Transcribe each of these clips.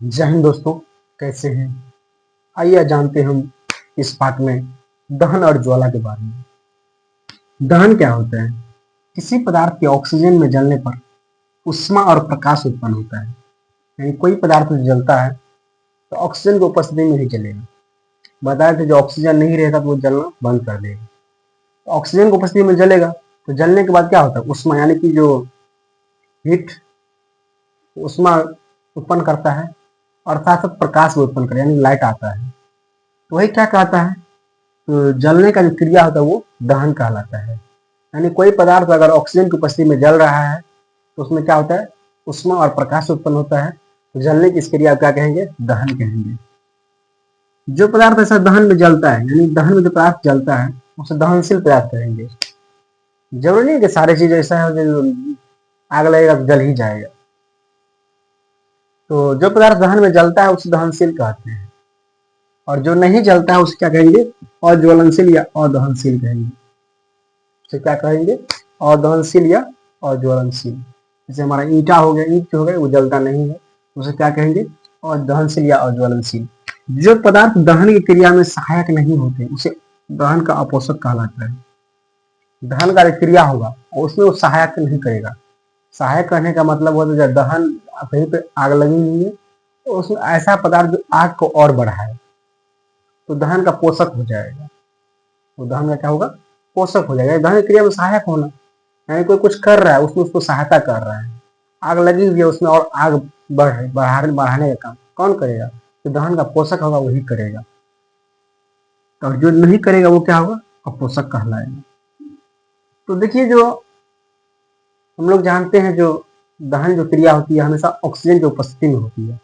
जय हिंद दोस्तों, कैसे हैं? आइए जानते हैं हम इस पाठ में दहन और ज्वाला के बारे में। दहन क्या होता है? किसी पदार्थ के ऑक्सीजन में जलने पर उष्मा और प्रकाश उत्पन्न होता है। यानी कोई पदार्थ जो जलता है तो ऑक्सीजन की उपस्थिति में ही जलेगा। बताया था जो ऑक्सीजन नहीं रहेगा तो वो जलना बंद कर देगा। तो ऑक्सीजन की उपस्थिति में जलेगा तो जलने के बाद क्या होता है? उष्मा, यानी कि जो हीट उष्मा उत्पन्न करता है और साथ साथ प्रकाश भी उत्पन्न करे, यानी लाइट आता है। तो वही क्या कहता है, तो जलने का जो क्रिया होता है वो दहन कहलाता है। यानी कोई पदार्थ अगर ऑक्सीजन की उपस्थिति में जल रहा है तो उसमें क्या होता है? उष्मा और प्रकाश उत्पन्न होता है। तो जलने की इस क्रिया क्या कहेंगे? दहन कहेंगे। जो पदार्थ ऐसा दहन में जलता है, यानी दहन में जो पदार्थ जलता है उसे दहनशील पदार्थ कहेंगे। जरूरी नहीं कि सारी चीज ऐसा है जो आग लगेगा तो जल ही जाएगा। तो जो पदार्थ दहन में जलता है उसे दहनशील कहते हैं, और जो नहीं जलता है उसे क्या कहेंगे? अज्वलनशील या अदहनशील कहेंगे। उसे क्या कहेंगे? अदहनशील या अज्वलनशील। जैसे हमारा ईंटा हो गया, ईंट हो गया वो जलता नहीं है, उसे क्या कहेंगे? अदहनशील या अज्वलनशील। जो पदार्थ दहन की क्रिया में सहायक नहीं होते उसे दहन का अपोषक कहलाता है। दहन का क्रिया होगा और उसमें वो सहायक नहीं करेगा। सहायक करने का मतलब होता है जब दहन कहीं पे आग लगी हुई है तो उसमें ऐसा पदार्थ जो आग को और बढ़ाए तो दहन का पोषक हो जाएगा। तो दहन का क्या होगा? पोषक हो जाएगा। दहन क्रिया में सहायक होना, यानी कोई कुछ कर रहा है उसमें उसको सहायता कर रहा है। आग लगी हुई है उसमें और आग बढ़ाने का काम कौन करेगा? तो दहन का पोषक होगा वही करेगा, और जो नहीं करेगा वो क्या होगा? अपोषक कहलाएगा। तो देखिए, जो हम लोग जानते हैं जो दहन जो क्रिया होती है हमेशा ऑक्सीजन की उपस्थिति में होती है।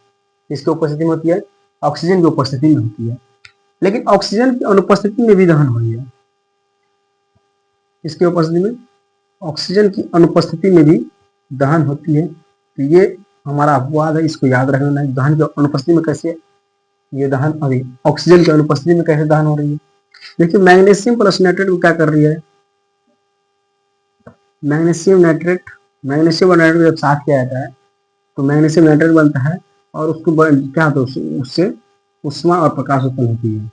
इसकी उपस्थिति में होती है? ऑक्सीजन की उपस्थिति में होती है। लेकिन ऑक्सीजन की अनुपस्थिति में भी दहन हो रही है। इसकी उपस्थिति में, ऑक्सीजन की अनुपस्थिति में भी दहन होती है। तो ये हमारा अपवाद है, इसको याद रखना है। दहन की अनुपस्थिति में कैसे ये दहन, अभी ऑक्सीजन की अनुपस्थिति में कैसे दहन हो रही है? देखिए, मैग्नीशियम प्लस नाइट्रेट क्या कर रही है? मैग्नीशियम नाइट्रेट, मैग्नीशियम और नाइट्रेट जब साथ किया जाता है तो मैग्नीशियम नाइट्रेट बनता है और उसको क्या होता है? उससे उष्मा और प्रकाश उत्पन्न होती है।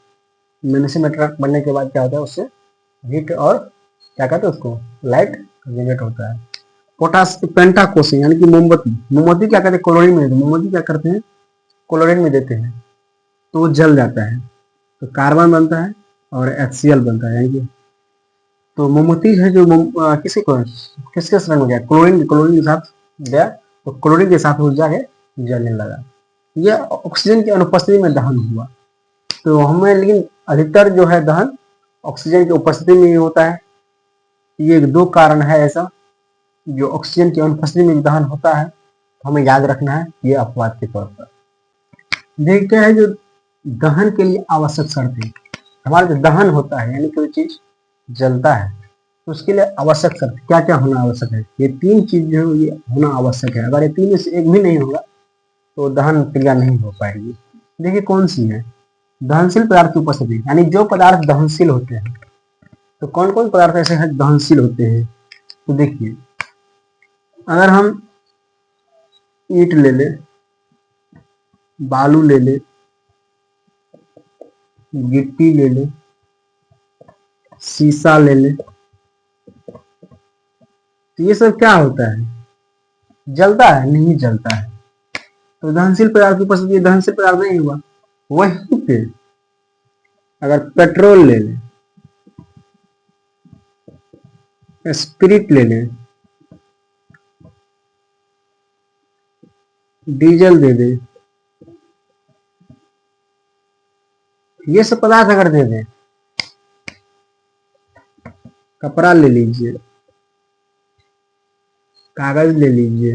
मैग्नीशियम नाइट्रेट बनने के बाद क्या होता है? उससे हीट और क्या कहते हैं उसको? लाइट जनरेट होता है। पोटास पेंटाकोसिन, यानी कि मोमबत्ती, मोमबत्ती क्या करते हैं? क्लोरीन में देते हैं। मोमबत्ती क्या करते हैं? क्लोरीन में देते हैं तो वो जल जाता है, तो कार्बन बनता है और HCl बनता है। यानी कि तो मोमबत्ती है जो किसके रंग हो गया? क्लोरीन के साथ गया तो क्लोरीन के साथ वो जाके जलने लगा। यह ऑक्सीजन की अनुपस्थिति में दहन हुआ। तो हमें लेकिन अधिकतर जो है दहन ऑक्सीजन की उपस्थिति में ही होता है। ये दो कारण है ऐसा जो ऑक्सीजन की अनुपस्थिति में दहन होता है, तो हमें याद रखना है ये अपवाद के तौर पर। देखते हैं जो दहन के लिए आवश्यक शर्तें। हमारा जो दहन होता है यानी कोई चीज जलता है तो उसके लिए आवश्यक शर्त क्या क्या होना आवश्यक है? ये तीन चीज जो है ये होना आवश्यक है। अगर ये तीन में से एक भी नहीं होगा तो दहन क्रिया नहीं हो पाएगी। देखिए कौन सी है? दहनशील पदार्थ की उपस्थिति, यानी जो पदार्थ दहनशील होते हैं। तो कौन कौन पदार्थ ऐसे हैं दहनशील होते हैं? तो देखिए, अगर हम ईंट ले ले, बालू ले ले, गिट्टी ले ले, शीशा ले ले, तो ये सब क्या होता है? जलता है? नहीं जलता है। तो दहनशील पदार्थ की उपस्थिति दहनशील पदार्थ नहीं हुआ। वहीं पे अगर पेट्रोल ले ले, स्पिरिट ले ले, डीजल दे दे, ये सब पदार्थ अगर दे दे, कपड़ा ले लीजिए, कागज ले लीजिए,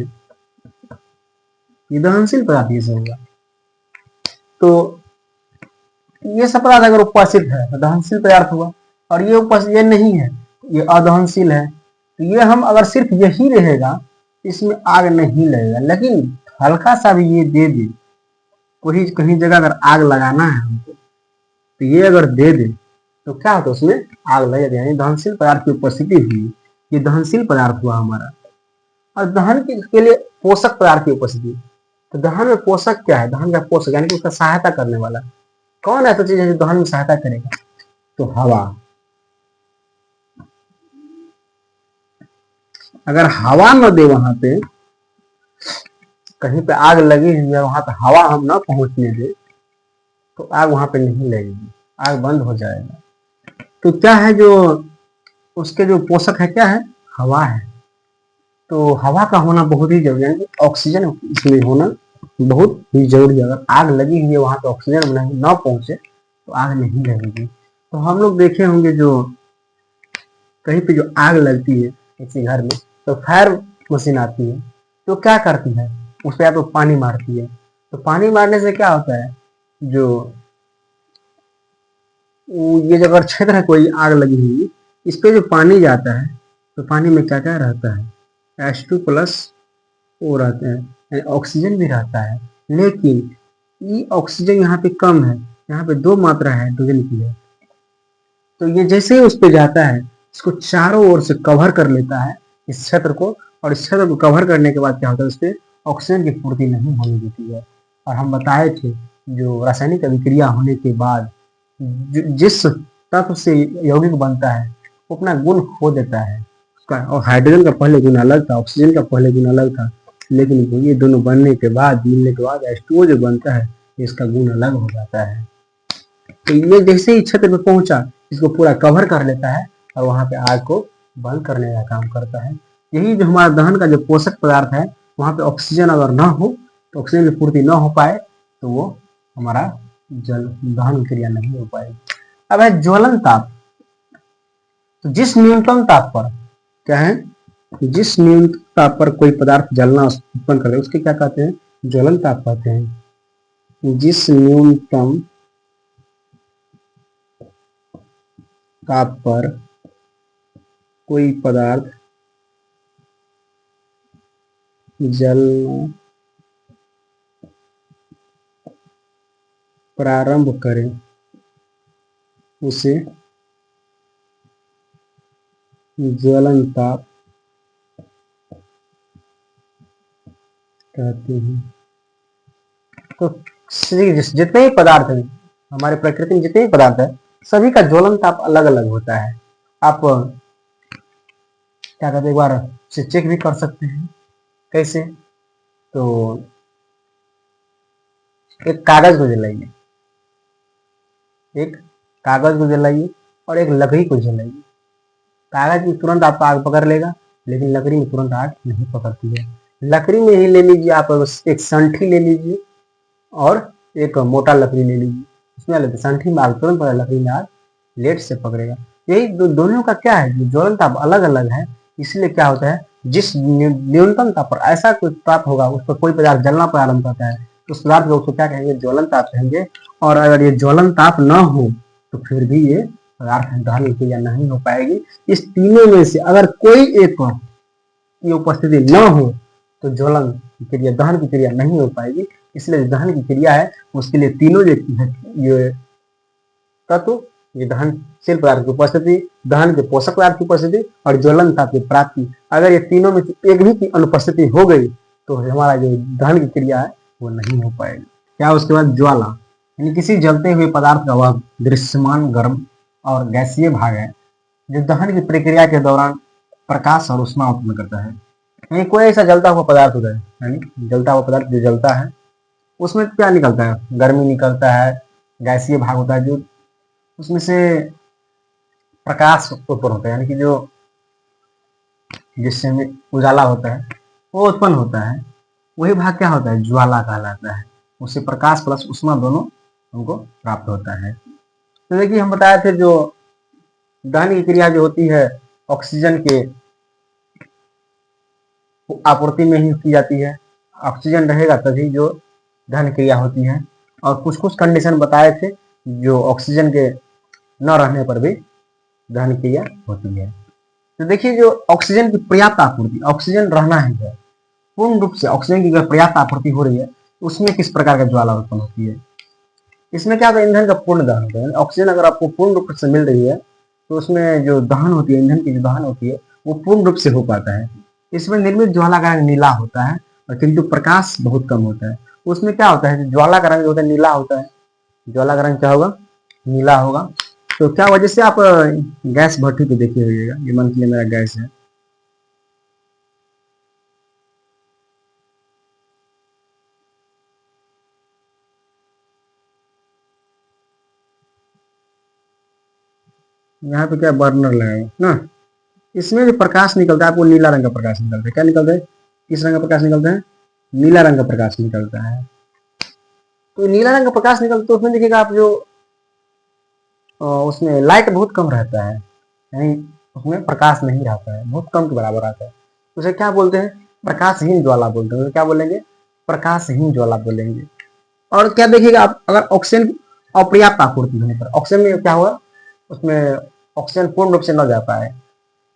ये दहनशील पदार्थ ये सब होगा। तो ये सब पदार्थ अगर उपस्थित है तो दहनशील पदार्थ हुआ, और ये उपस्थित ये नहीं है, ये अदहनशील है। तो ये हम अगर सिर्फ यही रहेगा इसमें आग नहीं लगेगा, लेकिन हल्का सा भी ये दे दे, कोई कहीं जगह अगर आग लगाना है हमको तो ये अगर दे दे तो क्या होता है? उसमें आग लग जाती है। यानी दहनशील पदार्थ की उपस्थिति हुई, ये दहनशील पदार्थ हुआ हमारा। और दहन के लिए पोषक पदार्थ की उपस्थिति, तो दहन में पोषक क्या है? दहन का पोषक यानी कि उसका सहायता करने वाला कौन ऐसा चीज है जो दहन में सहायता करेगा? तो हवा। अगर हवा न दे, वहां पे कहीं पे आग लगी हुई है, वहां पे हवा हम ना पहुंचने दे, तो आग वहां पे नहीं लगेगी, आग बंद हो जाएगा। तो क्या है जो उसके जो पोषक है, क्या है? हवा है। तो हवा का होना बहुत ही जरूरी है, ऑक्सीजन इसमें होना बहुत ही जरूरी है। अगर आग लगी हुई है, वहां पे ऑक्सीजन नहीं ना पहुंचे तो आग नहीं लगेगी। तो हम लोग देखे होंगे जो कहीं पे जो आग लगती है किसी घर में, तो फायर मशीन आती है, तो क्या करती है? उस पर या तो पानी मारती है। तो पानी मारने से क्या होता है, जो ये जो अगर क्षेत्र है कोई आग लगी हुई, इस पे जो पानी जाता है, तो पानी में क्या क्या रहता है? H2+ वो रहते हैं, यानी ऑक्सीजन भी रहता है। लेकिन ये ऑक्सीजन यहाँ पे कम है, यहाँ पे 2 मात्रा है हाइड्रोजन की है। तो ये जैसे ही उस पे जाता है, इसको चारों ओर से कवर कर लेता है इस क्षेत्र को, और इस क्षेत्र को कवर करने के बाद क्या होता है, उस पर ऑक्सीजन की पूर्ति नहीं होने देती है। और हम बताए थे जो रासायनिक अभिक्रिया होने के बाद जिस तत्व से यौगिक बनता है, वो अपना गुण खो देता है उसका। और हाइड्रोजन का पहले गुण अलग था, ऑक्सीजन का पहले गुण अलग था, लेकिन ये दोनों बनने के बाद, मिलने के बाद H2O जो बनता है, इसका गुण अलग हो जाता है। तो ये जैसे ही क्षेत्र में पहुंचा, इसको पूरा कवर कर लेता है और वहां पे आग को बंद करने का काम करता है। यही जो हमारा दहन का जो पोषक पदार्थ है, वहां पे ऑक्सीजन अगर ना हो, तो ऑक्सीजन की पूर्ति ना हो पाए, तो वो हमारा जल दहन क्रिया नहीं हो पाएगी। अब है ज्वलन ताप। तो जिस न्यूनतम ताप पर क्या है, जिस न्यूनतम ताप पर कोई पदार्थ जलना उत्पन्न करे, उसके क्या कहते हैं? ज्वलन ताप कहते हैं। जिस न्यूनतम ताप पर कोई पदार्थ जलना प्रारंभ करे, उसे ज्वलन ताप कहते हैं। तो जितने भी पदार्थ हैं हमारे प्रकृति में, जितने भी पदार्थ है, सभी का ज्वलन ताप अलग अलग होता है। आप क्या कहते हैं, एक बार से चेक भी कर सकते हैं। कैसे? तो एक कागज को जलाइए, एक कागज को जलाइए और एक लकड़ी को जलाइए। कागज में तुरंत आपको आग पकड़ लेगा, लेकिन लकड़ी में तुरंत आग नहीं पकड़ती है। लकड़ी में ही ले लीजिए आप, एक संठी ले लीजिए और एक मोटा लकड़ी ले लीजिए, उसमें संठी में आग तुरंत पकड़ेगा, लकड़ी में आग लेट से पकड़ेगा। यही दोनों का क्या है, ज्वलन ताप अलग अलग है। इसलिए क्या होता है, जिस न्यूनतम ताप पर ऐसा कोई ताप होगा, उस पर कोई पदार्थ जलना प्रारंभ करता है, तो उस पदार्थ को उसको क्या कहेंगे? ज्वलन ताप कहेंगे। और अगर ये ज्वलन ताप न हो, तो फिर भी ये पदार्थ दहन क्रिया नहीं हो पाएगी। इस तीनों में से अगर कोई एक की उपस्थिति न हो, तो ज्वलन की क्रिया, दहन की क्रिया नहीं हो पाएगी। इसलिए दहन की क्रिया है, उसके लिए तीनों ये तत्व, ये दहनशील पदार्थ की उपस्थिति, दहन के पोषक पदार्थ की उपस्थिति और ज्वलन ताप की प्राप्ति, अगर ये तीनों में से एक भी की अनुपस्थिति हो गई, तो हमारा जो दहन की क्रिया है वो नहीं हो पाएगी। क्या? उसके बाद ज्वाला, यानी किसी जलते हुए पदार्थ का वह दृश्यमान गर्म और गैसीय भाग है, जो दहन की प्रक्रिया के दौरान प्रकाश और ऊष्मा उत्पन्न करता है। यानी कोई ऐसा जलता हुआ पदार्थ होता है, यानी जलता हुआ पदार्थ जो जलता है, उसमें क्या निकलता है? गर्मी निकलता है, गैसीय भाग होता है, जो उसमें से प्रकाश उत्पन्न होता है, यानी कि जो जिससे में उजाला होता है वो उत्पन्न होता है, वही भाग क्या होता है? ज्वाला कहलाता है। उससे प्रकाश प्लस ऊष्मा दोनों हमको प्राप्त होता है। तो देखिए, हम बताए थे जो दहन की क्रिया जो होती है, ऑक्सीजन के आपूर्ति में ही की जाती है। ऑक्सीजन रहेगा तभी जो दहन क्रिया होती है। और कुछ कुछ कंडीशन बताए थे जो ऑक्सीजन के न रहने पर भी दहन क्रिया होती है। तो देखिए, जो ऑक्सीजन की पर्याप्त आपूर्ति, ऑक्सीजन रहना है, पूर्ण रूप से ऑक्सीजन की पर्याप्त आपूर्ति हो रही है, उसमें किस प्रकार का ज्वाला उत्पन्न होती है? इसमें क्या होता है? ईंधन का पूर्ण दहन होता है। ऑक्सीजन अगर आपको पूर्ण रूप से मिल रही है, तो उसमें जो दहन होती है, ईंधन की जो दहन होती है, वो पूर्ण रूप से हो पाता है। इसमें निर्मित ज्वाला का रंग नीला होता है, और किंतु प्रकाश बहुत कम होता है। उसमें क्या होता है, ज्वाला का रंग जो होता है नीला होता है, ज्वाला का रंग क्या होगा, नीला होगा। तो क्या हुआ, जैसे आप गैस भट्टी पे देखिए होइएगा, ये मान के लिए मेरा गैस है, यहाँ पे क्या बर्नर लगाएगा ना, इसमें जो प्रकाश निकलता है आपको नीला रंग का प्रकाश निकलता है। क्या निकलता है, किस रंग का प्रकाश निकलता है, नीला रंग का प्रकाश निकलता है। तो नीला रंग का प्रकाश निकलता है तो उसमें देखिएगा आप जो उसमें लाइट बहुत कम रहता है, यानी उसमें प्रकाश नहीं रहता है, बहुत कम के बराबर आता है। उसे क्या बोलते हैं, प्रकाशहीन ज्वाला बोलते हैं। क्या बोलेंगे, प्रकाशहीन ज्वाला बोलेंगे। और क्या देखिएगा आप, अगर ऑक्सीजन की अपर्याप्त आपूर्ति होने पर ऑक्सीजन में क्या हुआ, उसमें ऑक्सीजन पूर्ण रूप से न जा पाए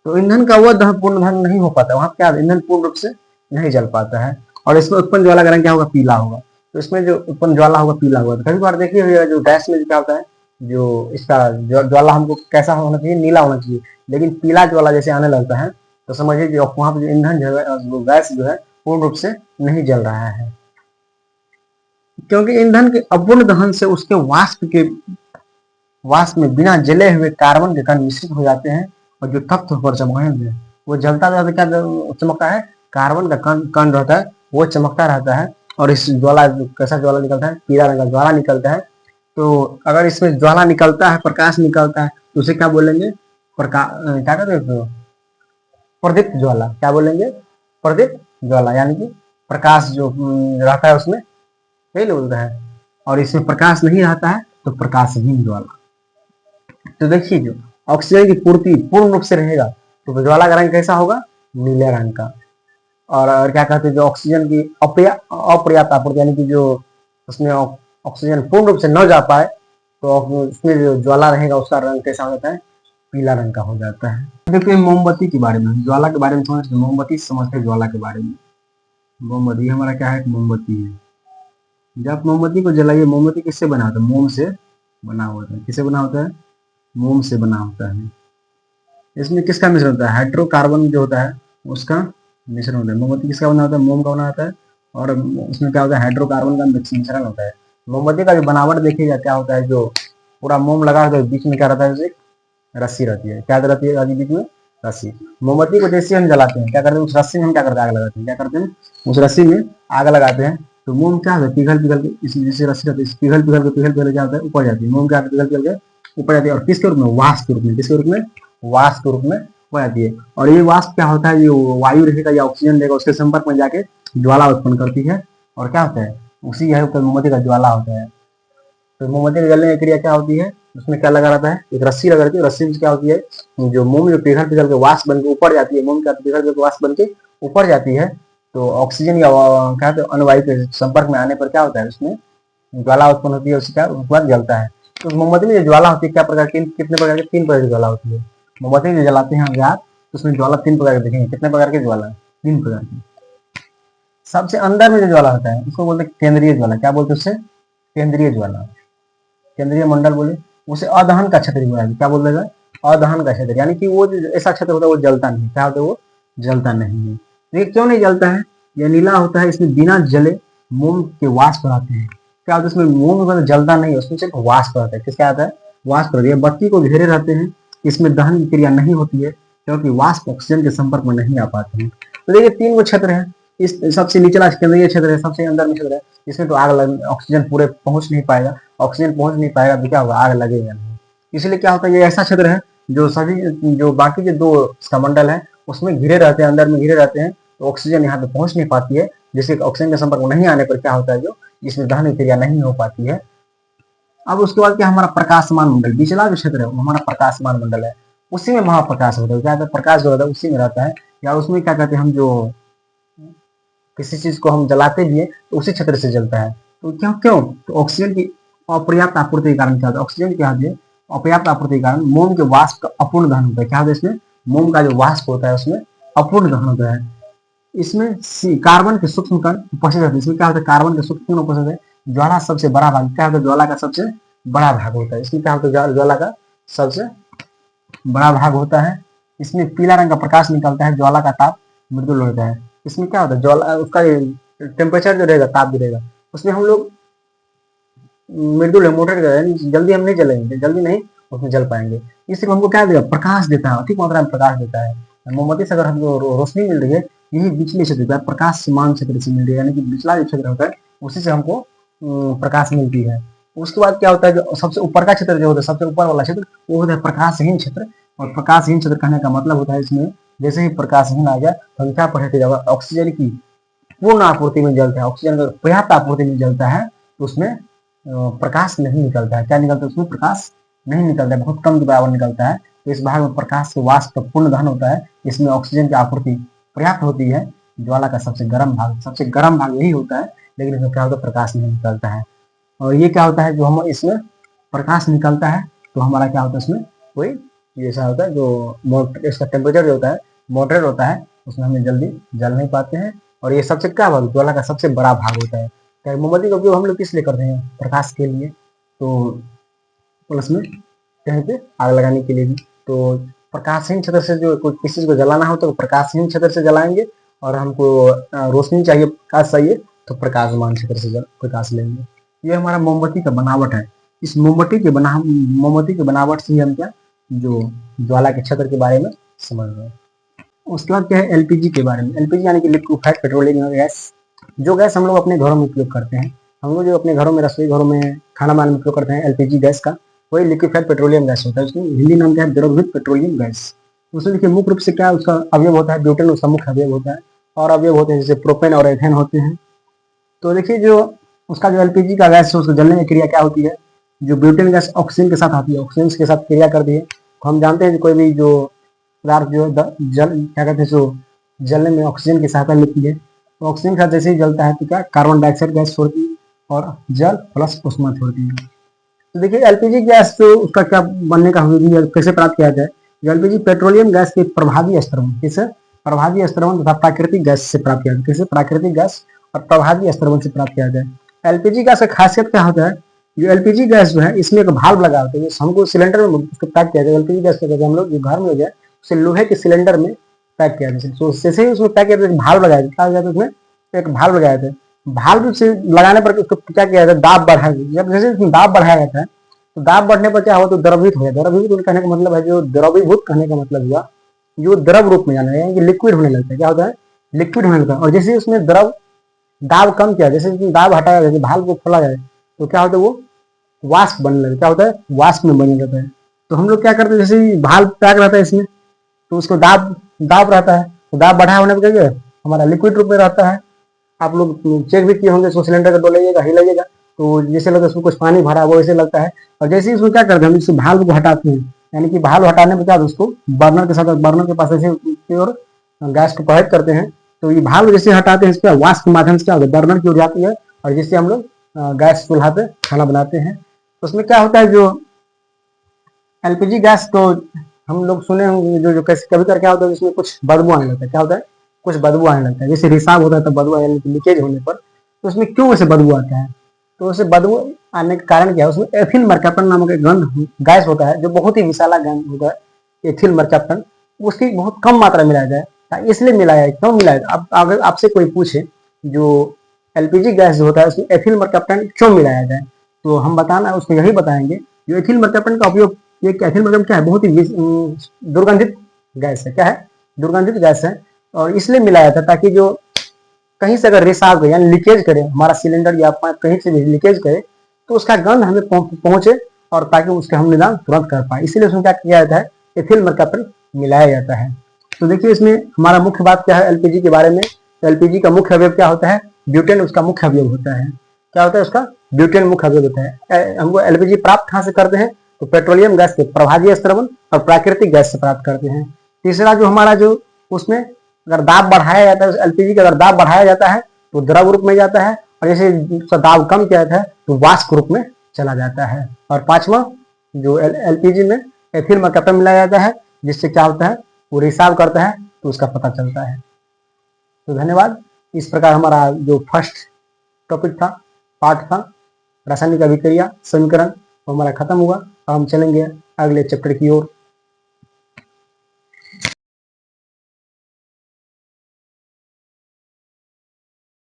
तो ईंधन का वह दहन पूर्ण दहन नहीं हो पाता, वहां क्या ईंधन पूर्ण रूप से नहीं जल पाता है, और इसमें उत्पन्न ज्वाला का रंग क्या होगा, पीला होगा। तो इसमें जो उत्पन्न ज्वाला होगा पीला होगा। तो कभी बार देखिए जो गैस में क्या होता है, जो इसका ज्वाला हमको कैसा होना चाहिए, नीला होना चाहिए, लेकिन पीला ज्वाला जैसे आने लगता है तो समझिए कि वहां पर जो ईंधन जो है, वो गैस जो है पूर्ण रूप से नहीं जल रहा है, क्योंकि ईंधन के अपूर्ण दहन से उसके वाष्प में बिना जले हुए कार्बन के कण मिश्रित हो जाते हैं, और जो तत्व पर चमकेंगे वो जलता रहता है, क्या चमकता है, कार्बन का कण कण रहता है वो चमकता रहता है। और इस ज्वाला, कैसा ज्वाला निकलता है, पीला रंग का ज्वाला निकलता है। तो अगर इसमें ज्वाला निकलता है, प्रकाश निकलता है, तो उसे क्या बोलेंगे, प्रकाश, क्या कहते हैं, प्रदीप्त ज्वाला। क्या बोलेंगे, प्रदीप्त ज्वाला, यानी कि प्रकाश जो रहता है उसमें, यही बोलता है। और इसमें प्रकाश नहीं रहता है तो प्रकाशहीन ज्वाला। तो देखिए जो ऑक्सीजन की पूर्ति पूर्ण रूप से रहेगा तो ज्वाला का रंग कैसा होगा, नीले रंग का। और क्या कहते हैं, जो ऑक्सीजन की अपर्याप्त आपूर्ति, यानी कि जो उसमें ऑक्सीजन पूर्ण रूप से न जा पाए तो उसमें जो ज्वाला रहेगा उसका रंग कैसा हो जाता है, पीला रंग का हो जाता है। देखिए मोमबत्ती के बारे में, ज्वाला के बारे में समझते, मोमबत्ती समझते ज्वाला के बारे में। मोमबत्ती हमारा क्या है, मोमबत्ती है। जब मोमबत्ती को जलाइए, मोमबत्ती किससे बना होता है, मोम से बना होता है। किससे बना होता है, मोम से बना होता है। इसमें किसका मिश्रण होता है, हाइड्रोकार्बन जो होता है उसका मिश्रण होता है। मोमबत्ती किसका बना होता है, मोम का बना होता है, और उसमें क्या होता है, हाइड्रोकार्बन का मिश्रण होता है। मोमबत्ती का जो बनावट देखिएगा क्या होता है, जो पूरा मोम लगा कर बीच में क्या रहता है, रस्सी रहती है। क्या रहती है बीच में, रस्सी। मोमबत्ती को जैसे हम जलाते हैं क्या करते हैं, उस रस्सी में हम क्या करते हैं, आग लगाते हैं। क्या करते हैं, उस रस्सी में आग लगाते हैं। तो मोम क्या होता है, पिघल पिघल के, इस जैसे रस्सी रहती है, पिघल पिघल के क्या होता है, ऊपर जाती है। मोम क्या पिघल पिघल के ऊपर जाती है, और किसके रूप में, वाष्प के रूप में। किसके रूप में, वाष्प के रूप में हो जाती है। और ये वाष्प क्या होता है, जो वायु रहेगा या ऑक्सीजन रहेगा उसके संपर्क में जाके ज्वाला उत्पन्न करती है, और क्या होता है, उसी है मोमबत्ती का ज्वाला होता है। तो मोमबत्ती के जलने की क्रिया क्या होती है, उसमें क्या लगा रहता है, एक रस्सी लगा रहती है। रस्सी में क्या होती है, जो मोम जो पिघल पिघल के वाष्प बन के ऊपर जाती है, मोम क्या पिघल पिघल के वाष्प बन के ऊपर जाती है। तो ऑक्सीजन या क्या कहते हैं अणुवायु के संपर्क में आने पर क्या होता है, उसमें ज्वाला उत्पन्न होती है, उसके बाद जलता है। तो मोमबत्ती में जो ज्वाला होती है क्या प्रकार की, कितने प्रकार की, 3 प्रकार की ज्वाला होती है। मोमबत्ती जो जलाते हैं आप तो उसमें ज्वाला 3 प्रकार के देखेंगे। कितने प्रकार की ज्वाला, 3 प्रकार की। सबसे अंदर में जो ज्वाला होता है उसको बोलते हैं केंद्रीय ज्वाला। क्या बोलते हैं उससे, केंद्रीय ज्वाला, केंद्रीय मंडल बोले। उसे अदहन का क्षेत्र बोला, क्या बोल देगा, अदहन का क्षेत्र, यानी कि वो जो ऐसा क्षेत्र होता है वो जलता नहीं। क्या होता है, वो जलता नहीं है। देखिए क्यों नहीं जलता है, यह नीला होता है, इसमें बिना जले मोम के वाष्प रहते हैं। क्या होता है, इसमें मोम में जलता नहीं है, उसमें सिर्फ वाष्प रहता है। किसका आता है, वाष्प रहती है। बत्ती को घेरे रहते हैं, इसमें दहन की क्रिया नहीं होती है क्योंकि वाष्प ऑक्सीजन के संपर्क में नहीं आ पाते हैं। तो देखिए 3 वो क्षेत्र है। इस सबसे निचला केंद्रीय क्षेत्र है, सबसे अंदर में क्षेत्र है, इसमें तो आग लग, ऑक्सीजन पूरे पहुंच नहीं पाएगा। ऑक्सीजन पहुंच नहीं पाएगा तो क्या होगा, आग लगेगा नहीं। इसलिए क्या होता है, ये ऐसा क्षेत्र है जो सभी जो बाकी के 2 समंडल है उसमें घिरे रहते हैं, अंदर में घिरे रहते हैं। तो ऑक्सीजन यहाँ पे पहुंच नहीं पाती है, जिससे ऑक्सीजन के संपर्क में नहीं आने पर क्या होता है, जो इसमें दहन क्रिया नहीं हो पाती है। अब उसके बाद क्या, हमारा प्रकाशमान मंडल, निचला जो क्षेत्र है वो हमारा प्रकाशमान मंडल है। उसी में महाप्रकाश होता है। क्या प्रकाश जो रहता है उसी में रहता है, या उसमें क्या कहते हैं, हम जो किसी चीज को हम जलाते भी है तो उसी क्षेत्र से जलता है। तो क्यों क्यों, तो ऑक्सीजन की अपर्याप्त आपूर्ति के कारण क्या होता है, ऑक्सीजन क्या होती है, अपर्याप्त आपूर्ति के कारण मोम के वाष्प का अपूर्ण दहन होता है। क्या होता है, इसमें मोम का जो वाष्प होता है उसमें अपूर्ण दहन होता है। इसमें कार्बन के सूक्ष्म कण उपस्थित रहते हैं। इसमें क्या होता है, कार्बन के सूक्ष्म कण उपस्थित है। ज्वाला सबसे बड़ा भाग क्या होता है, ज्वाला का सबसे बड़ा भाग होता है। इसमें क्या होता है, ज्वाला का सबसे बड़ा भाग होता है। इसमें पीला रंग का प्रकाश निकलता है, ज्वाला का ताप मृदुल होता है। इसमें क्या होता है, ज्वाला उसका टेम्परेचर जो रहेगा, ताप जो रहेगा उसमें हम लोग मृदुल है, मोटर जल्दी हम नहीं जलेंगे, जल्दी नहीं उसमें जल पाएंगे। इससे हमको क्या देगा, प्रकाश देता है, अधिक मात्रा में प्रकाश देता है। मोमबत्ती से अगर हमको रोशनी मिल रही है, यही बिजली क्षेत्र का प्रकाश समान क्षेत्र से मिल रही है, यानी कि बिचला जो क्षेत्र होता है उसी से हमको प्रकाश मिलती है। उसके बाद क्या होता है, जो सबसे ऊपर का क्षेत्र जो होता है, सबसे ऊपर वाला क्षेत्र, वो होता है प्रकाशहीन क्षेत्र। और प्रकाशहीन क्षेत्र कहने का मतलब होता है इसमें जैसे ही प्रकाशहीन आ गया तो हम क्या पढ़े थे, जब ऑक्सीजन की पूर्ण आपूर्ति में जलता है, ऑक्सीजन अगर पर्याप्त आपूर्ति में जलता है तो उसमें प्रकाश नहीं निकलता है। क्या निकलता है उसमें, प्रकाश नहीं निकलता है, बहुत कम के बराबर निकलता है। तो इस भाग में प्रकाश के वाष्प का पूर्ण दहन होता है, इसमें ऑक्सीजन की आपूर्ति पर्याप्त होती है। ज्वाला का सबसे गर्म भाग यही होता है, लेकिन इसमें क्या होता है, प्रकाश नहीं निकलता है। और ये क्या होता है, जो हम इसमें प्रकाश निकलता है तो हमारा क्या होता है, इसमें कोई ऐसा होता है जो इसका टेम्परेचर जो होता है मॉडरेट होता है, उसमें हम जल्दी जल नहीं पाते हैं। और ये सबसे क्या भाग, ज्वाला का सबसे बड़ा भाग होता है। मोमबत्ती का उपयोग हम लोग किस लिए करते हैं, प्रकाश के लिए, तो प्लस में कहीं पे आग लगाने के लिए भी। तो प्रकाशहीन क्षेत्र से जो कोई किसी चीज को जलाना हो तो प्रकाशहीन क्षेत्र से जलाएंगे, और हमको रोशनी चाहिए, प्रकाश चाहिए तो प्रकाशमान क्षेत्र से प्रकाश लेंगे। ये हमारा मोमबत्ती का बनावट है। इस मोमबत्ती के बनावट से ही हम क्या, जो ज्वाला के क्षेत्र के बारे में समझ रहे हैं। उसके बाद क्या है, एलपीजी के बारे में। एलपीजी यानी कि लिक्विफाइड पेट्रोलियम गैस, जो गैस हम लोग अपने घरों में उपयोग करते हैं। हम लोग जो अपने घरों में, रसोई घरों में खाना बनाने में उपयोग करते हैं एलपीजी गैस का, वही लिक्विफाइड पेट्रोलियम गैस होता है। उसमें हिंदी नाम क्या है, द्रवीभूत पेट्रोलियम गैस। उसमें देखिए मुख्य रूप से क्या उसका अवयव होता है, ब्यूटेन उसका मुख्य अवयव होता है, और अवयव होते हैं जैसे प्रोपेन और एथेन होते हैं। तो देखिए जो उसका जो एलपीजी का गैस है, उसको जलने की क्रिया क्या होती है, जो ब्यूटेन गैस ऑक्सीजन के साथ आती है, ऑक्सीजन के साथ क्रिया करती है। तो हम जानते हैं कोई भी जो पदार्थ जो जल क्या कहते हैं, जो जलने में ऑक्सीजन की सहायता लेती है, तो ऑक्सीजन के साथ जैसे ही जलता है तो क्या कार्बन डाइऑक्साइड गैस छोड़ती है और जल प्लस उष्मा छोड़ती है। तो देखिए एलपीजी गैस तो उसका क्या बनने का विधि कैसे प्राप्त किया जाए। एलपीजी पेट्रोलियम गैस के प्रभावी स्त्रवण, किसे प्रभावी स्त्रवण तथा प्राकृतिक गैस से प्राप्त किया जाए, किसे प्राकृतिक गैस और प्रभावी स्त्रवण से प्राप्त किया जाए। एलपीजी गैस का खासियत क्या होता है, जो एलपीजी गैस जो है इसमें एक भाल्व लगा होता है, हमको सिलेंडर में उसको पैक किया जाए। एलपीजी गैस को हम लोग जो घर में हो जाए उसे लोहे के सिलेंडर में पैक किया जाए। तो जैसे ही उसमें पैक किया जाए, भाल्व लगाया जाता है, उसमें एक भाल्व लगाया जाता है। भाल्व से लगाने पर उसको क्या किया जाता है, दाब बढ़ाया जाता है। जब जैसे उसमें दाब बढ़ाया जाता है तो दाब बढ़ने पर क्या हुआ, तो द्रवीभूत हो जाए। द्रवीभूत कहने का मतलब है, जो द्रवीभूत कहने का मतलब हुआ जो द्रव रूप में जाना है, यानी लिक्विड होने लगता है। क्या होता है, लिक्विड होने लगता है। और जैसे उसमें द्रव दाब कम किया, जैसे उसमें दाब हटाया जाए, भाल्व को खोला जाए, तो क्या होता है, वो वाष्प बनने लगता है। क्या होता है, वाष्प में बनने लगता है। तो हम लोग क्या करते हैं, जैसे भाल्व पैक रहता है इसमें, तो उसको दाब दाब रहता है, तो दाब बढ़ाया होने पर क्या हमारा लिक्विड रूप में रहता है। आप लोग चेक भी किए होंगे, सिलेंडर का डोलाइएगा, हिलाइएगा, तो जैसे लगता है उसमें कुछ पानी भरा वो ऐसे लगता है। और जैसे ही उसको क्या करते हैं, हम इस भाल्व को हटाते हैं, यानी कि भाल्व हटाने पर क्या उसको बर्नर के साथ, बर्नर के पास ऐसे और गैस को प्रभावित करते हैं। तो ये भाल्व जैसे हटाते हैं, इस पर वाष्प के माध्यम से क्या होता है, बर्नर की ओर जाती है, और जिससे हम लोग गैस चूल्हा पे खाना बनाते हैं। तो उसमें क्या होता है, जो एलपीजी गैस तो हम लोग सुने होंगे, जो कैसे कभी कर क्या होता है, इसमें कुछ बदबू आने लगता है। क्या होता है, कुछ बदबू आने लगता है, जैसे रिसाव होता है तो बदबू, यानी कि लीकेज होने पर। तो उसमें क्यों ऐसे बदबू आता है, तो उसे बदबू आने का कारण क्या है, उसमें एथिल मर्कापन नामक एक गंध गैस होता है, जो बहुत ही विषाला गंध होता है, एथिल मर्कापन। उसकी बहुत कम मात्रा मिलाया जाए, इसलिए मिलाया, क्यों मिलाया। अब अगर आपसे कोई पूछे जो एलपीजी गैस जो होता है उसमें एथिल मर्कापन क्यों मिलाया जाए, तो हम बताना उसको यही बताएंगे, जो एथिल मर्कापन का उपयोग, ये एथिल मर्कापन क्या है, बहुत ही दुर्गंधित गैस है। क्या है, दुर्गंधित गैस है, और इसलिए मिलाया था ताकि जो कहीं से अगर रिसाव करे, यानी लीकेज करे, हमारा सिलेंडर या पाइप कहीं से भी लीकेज करे, तो उसका गंध हमें पहुंचे, और ताकि उसका हम निदान तुरंत कर पाए। इसीलिए उसमें क्या किया जाता है, एथिल मर्कापन मिलाया जाता है। तो देखिए इसमें हमारा मुख्य बात क्या है एलपीजी के बारे में। तो एलपीजी का मुख्य अवयव क्या होता है, ब्यूटेन उसका मुख्य अवयव होता है। क्या होता है, उसका ब्यूटेन मुख्य अवयव होता है। हमको एलपीजी प्राप्त कहाँ से करते हैं, तो पेट्रोलियम गैस के प्रभावी स्त्रवण और प्राकृतिक गैस से प्राप्त करते हैं। तीसरा जो हमारा जो उसमें अगर दाब बढ़ाया जाता है, एलपीजी का अगर दाब बढ़ाया जाता है तो द्रव रूप में जाता है, और जैसे उसका दाब कम किया जाता है तो वाष्प रूप में चला जाता है। और पांचवा जो एलपीजी में एथिल मर्कापन मिलाया जाता है, जिससे क्या होता है, वो रिसाव करता है, तो उसका पता चलता है। तो धन्यवाद। इस प्रकार हमारा जो फर्स्ट टॉपिक था, पार्ट था रासायनिक अभिक्रिया समीकरण, वो हमारा खत्म हुआ। अब हम चलेंगे अगले चैप्टर की ओर।